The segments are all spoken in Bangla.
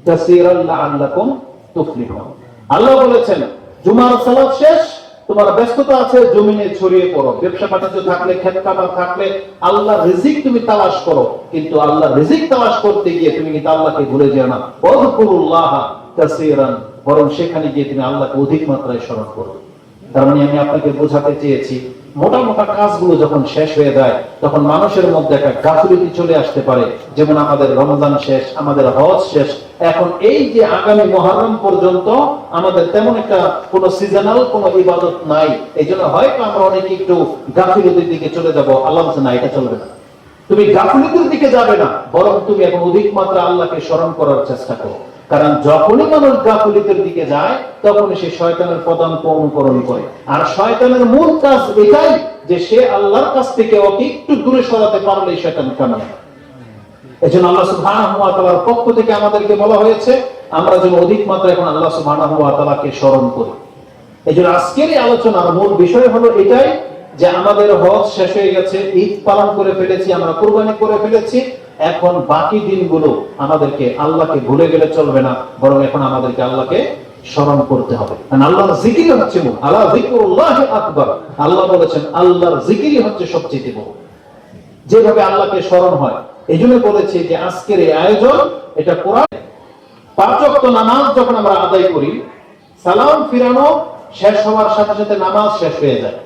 কাসীরান লাআল্লাকুম তুফলিহুন। আল্লাহ বলেছেন জুমার সালাত শেষ, তোমার ব্যস্ততা আছে, জমিনে ছড়িয়ে পড়ো, ব্যবসা বাণিজ্য থাকলে, ক্ষেত খামার থাকলে, আল্লাহর রিজিক তুমি তালাশ করো। কিন্তু আল্লাহর রিজিক তালাশ করতে গিয়ে তুমি কিন্তু আল্লাহকে ভুলে যেও না। ওয়াযকুরুল্লাহ কাসীরান, বরং সেখানে গিয়ে তুমি আল্লাহকে অধিক মাত্রায় স্মরণ করো। তার মানে আমি আপনাকে বোঝাতে চেয়েছি, মোটা মোটা কাজগুলো যখন শেষ হয়ে যায় তখন মানুষের মধ্যে একটা গাফিলতি চলে আসতে পারে। যেমন আমাদের রমজান শেষ, আমাদের হজ শেষ, এখন এই যে আগামী মুহররম পর্যন্ত আমাদের তেমন একটা কোনো সিজনাল কোনো ইবাদত নাই। এই জন্য হয়তো আমরা অনেকে একটু গাফিলতির দিকে চলে যাব। আল্লাহ বলছে না, এটা চলবে না। তুমি গাফিলতির দিকে যাবে না, বরং তুমি এখন অধিক মাত্রা আল্লাহকে স্মরণ করার চেষ্টা করো। কারণ যখনই মানুষ গাফিলতির দিকে যায় তখনই সে শয়তানের পদাঙ্ক অনুকরণ করে। আর শয়তানের মূল কাজ এটাই যে সে আল্লাহর কাছ থেকে ওকে একটু দূরে সরাতে পারলে শয়তান কামে। এজন্য আল্লাহ সুবহানাহু ওয়া তাআলার পক্ষ থেকে আমাদেরকে বলা হয়েছে আমরা যেন অধিক মাত্রায় এখন আল্লাহ সুবহানাহু ওয়া তাআলাকে স্মরণ করি। এজন্য আজকের এই আলোচনার মূল বিষয় হলো এটাই যে আমাদের হজ শেষ হয়ে গেছে, ঈদ পালন করে ফেলেছি, আমরা কুরবানি করে ফেলেছি। এখন বাকি দিনগুলো আমাদেরকে আল্লাহকে ভুলে গেলে চলবে না, বরং এখন আমাদেরকে আল্লাহকে স্মরণ করতে হবে। কারণ আল্লাহর জিকির হচ্ছে মূল। আলা যিকরুল্লাহি আকবার। আল্লাহ বলেছেন আল্লাহর জিকিরই হচ্ছে সবচেয়ে বড়। যেভাবে আল্লাহকে স্মরণ হয়, এই জন্য বলেছি যে আজকের এই আয়োজন এটা কোরআন। 5 ওয়াক্ত নামাজ যখন আমরা আদায় করি, সালাম ফিরানো শেষ হওয়ার সাথে সাথে নামাজ শেষ হয়ে যায়।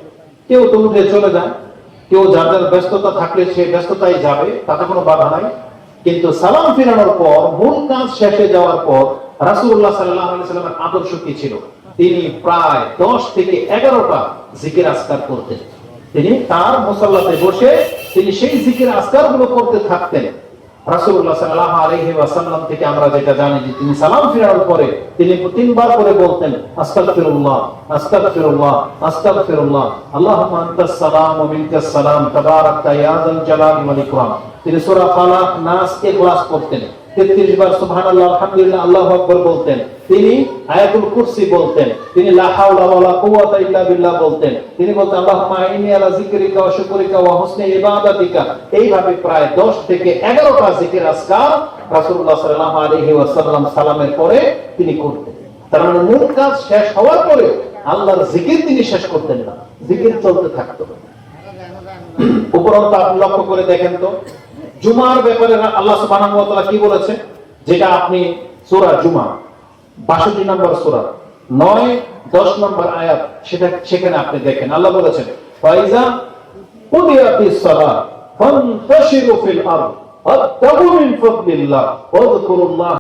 কেউ তো উঠে চলে যায়, কেউ যার যার ব্যস্ততা থাকলে সে ব্যস্ততায় যাবে, তাতে কোনো বাধা নাই। কিন্তু সালাম ফিরানোর পর, মূল কাজ শেষে যাওয়ার পর রাসূলুল্লাহ সাল্লাল্লাহু আলাইহি ওয়াসাল্লামের আদর্শ কি ছিল? তিনি প্রায় 10 থেকে 11টা জিকির আজকার করতেন। তিনি তার মুসাল্লাতে বসে তিনি সেই জিকির আজকারগুলো করতে থাকতেন। রাসূলুল্লাহ সাল্লাল্লাহু আলাইহি ওয়াসাল্লাম থেকে আমরা যেটা জানি যে তিনি সালাম ফিরানোর পরে তিনি 3বার করে বলতেন আস্তাগফিরুল্লাহ আস্তাগফিরুল্লাহ আস্তাগফিরুল্লাহ আল্লাহুম্মা আনতাস সালাম ওয়া মিনকাস সালাম তাবারাকতা ইয়া যাল জালালি ওয়াল ইকরাম। তিনি সূরা ফালাক, নাস, ইখলাস পড়তেন। 33 বার সুবহানাল্লাহ, আলহামদুলিল্লাহ, আল্লাহু আকবার বলতেন। তিনি আয়াতুল কুরসি বলতেন। তিনি লা হাওলা ওয়ালা কুওয়াতা ইল্লা বিল্লাহ বলতেন। তিনি বলতেন আল্লাহুম্মা ইন্নী আলা যিকরিকা ওয়া শুকরিকা ওয়া হুসনি ইবাদাতিকা। এইভাবে প্রায় 10 থেকে 11টা জিকির আজকার রাসূলুল্লাহ সাল্লাল্লাহু আলাইহি ওয়াসাল্লাম সালামের পরে তিনি করতেন। তার মানে মূল কাজ শেষ হওয়ার পরে আল্লাহর জিকির তিনি শেষ করতেন না, জিকির চলতে থাকতো। উপরন্তু আপনি লক্ষ্য করে দেখেন তো, জুমার ব্যাপারে আল্লাহ সুবহানাহু ওয়া তাআলা কি বলেছে? যেটা আপনি সূরা জুমা 62 নম্বর সূরা 9, 10 নম্বর আয়াত, সেখানে আপনি দেখেন আল্লাহ বলেছেন ফাইজা কুদিয়াতিস সালাত ফান্তাশিরু ফিল আরদ ওয়াবতাগু মিন ফাদলিল্লাহ ওয়াযকুরুল্লাহ